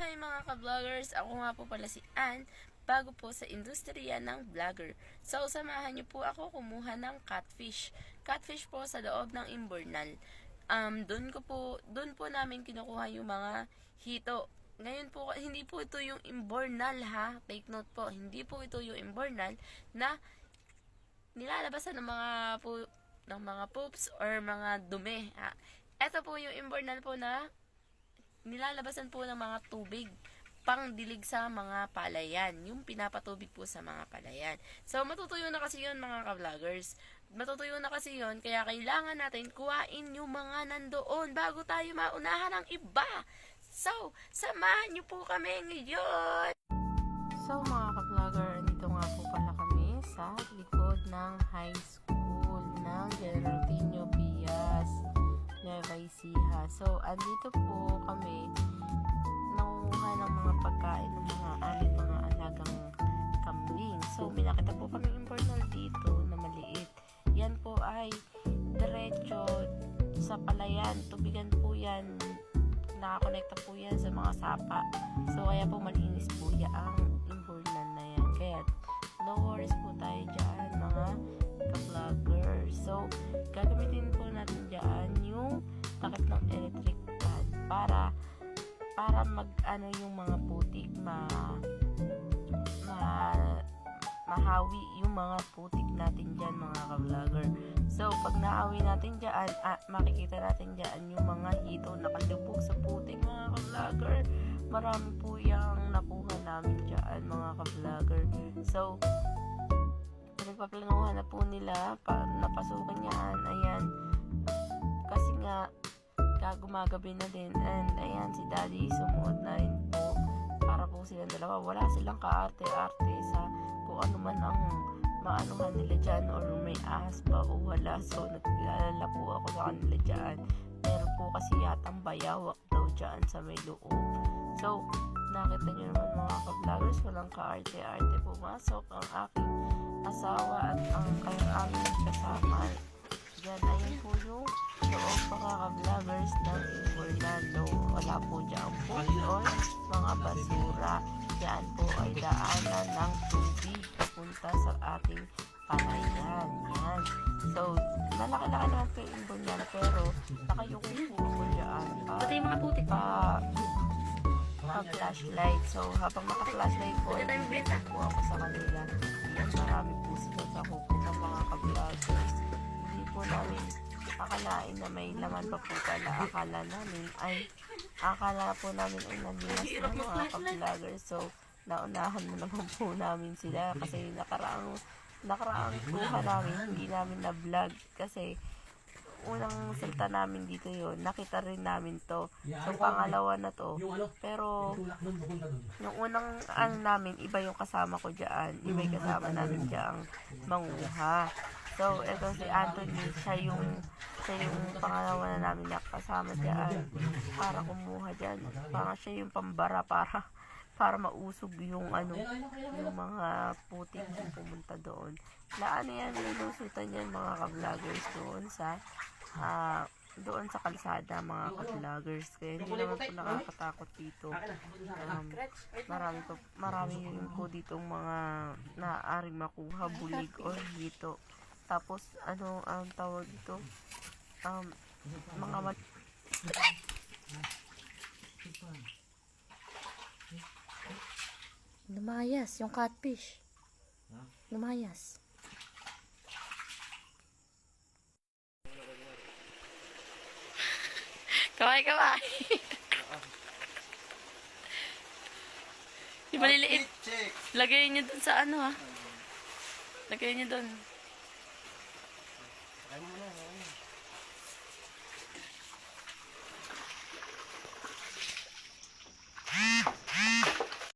Hi mga ka-vloggers! Ako nga po pala si Ann, bago po sa industriya ng vlogger. So, samahan niyo po ako kumuha ng catfish. Catfish po sa loob ng Imbornal. Doon po namin kinukuha yung mga hito. Ngayon po, hindi po ito yung Imbornal ha. Take note po, hindi po ito yung Imbornal na nilalabasan ng mga poops or mga dumi. Ha? Ito po yung Imbornal po na nilalabasan po ng mga tubig pang dilig sa mga palayan. Yung pinapatubig po sa mga palayan. So, matutuyo na kasi yun mga ka-vloggers. Matutuyo na kasi yun, kaya kailangan natin kuhain yung mga nandoon bago tayo maunahan ng iba. So, samahan niyo po kami ngayon! So, mga ka-vlogger, dito nga po pala kami sa likod ng high school ng General Pino Pias. Nueva Ecija. So, andito po kami nangunguha ng mga pagkain ng mga aming mga alagang kambing. So, may nakita po kami Imbornal dito na maliit. Yan po ay diretso sa palayan. Tubigan po yan. Nakakonekta po yan sa mga sapa. So, kaya po malinis po yan ang Imbornal na yan. Kaya, no worries po tayo dyan, mga ka-vloggers. So, gagamitin po natin dyan yung takip ng electric fan para mag-ano yung mga putik mahawi yung mga putik natin dyan mga ka-vlogger. So, pag nahawi natin dyan, makikita natin dyan yung mga hito nakalubog sa putik mga ka-vlogger. Marami po yung nakuha namin dyan mga ka-vlogger. So, nagpaplanuhan na po nila napasukan yan, ayan, kasi nga gumagabi na din, and ayan, si daddy sumuot na rin po para po silang dalawa, wala silang kaarte-arte sa kung ano man ang maanuhan nila dyan or may ahas ba o wala. So naglalala po ako sa kanila dyan, meron po kasi yatang bayawak daw dyan sa may loob. So nakita nyo naman mga ka-vloggers, walang kaarte-arte pumasok ang aking asawa at ang aming kasama. Yan, ayun po yung loob mga ka-vloggers ng Orlando. Wala po dyan po or mga basura. Yan po ay daanan ng tubig papunta sa ating palayan. Yan. So, malaki-laki naman po yung imbon yan, pero nakayukong po po dyan. Pati yung mga putik flashlight. So, habang naka-flashlight po, ay po ako sa kanila. Yan, marami po sila sa kuko ng mga ka-vloggers. Hindi po namin akalain na may laman pa po pala. Akala po namin ay nandinas na mga ka-vloggers. So, naunahan mo naman po namin sila kasi nakaraang kuha namin, hindi namin na-vlog kasi unang salta namin dito yon, nakita rin namin to. So, pangalawa na to. Pero, yung unang namin, iba yung kasama ko dyan. Iba yung kasama namin dyan manguha. So, eto si Anthony, siya yung pangalawa na namin nakasama dyan para kumuha dyan. Parang siya yung pambara para mausog yung yung mga putik yung pumunta doon. Laan yan, nilusutan yan mga ka-vloggers doon sa kalsada mga ka-vloggers. Kaya hindi naman po nakakatakot dito. Marami yun po ditong mga naaaring makuha, bulig or hito. Tapos ang tawag dito, mga lumayas, yung catfish. Lumayas. Kaway. Di ba liliit? Lagay niyo dun sa ha? Lagay niyo dun.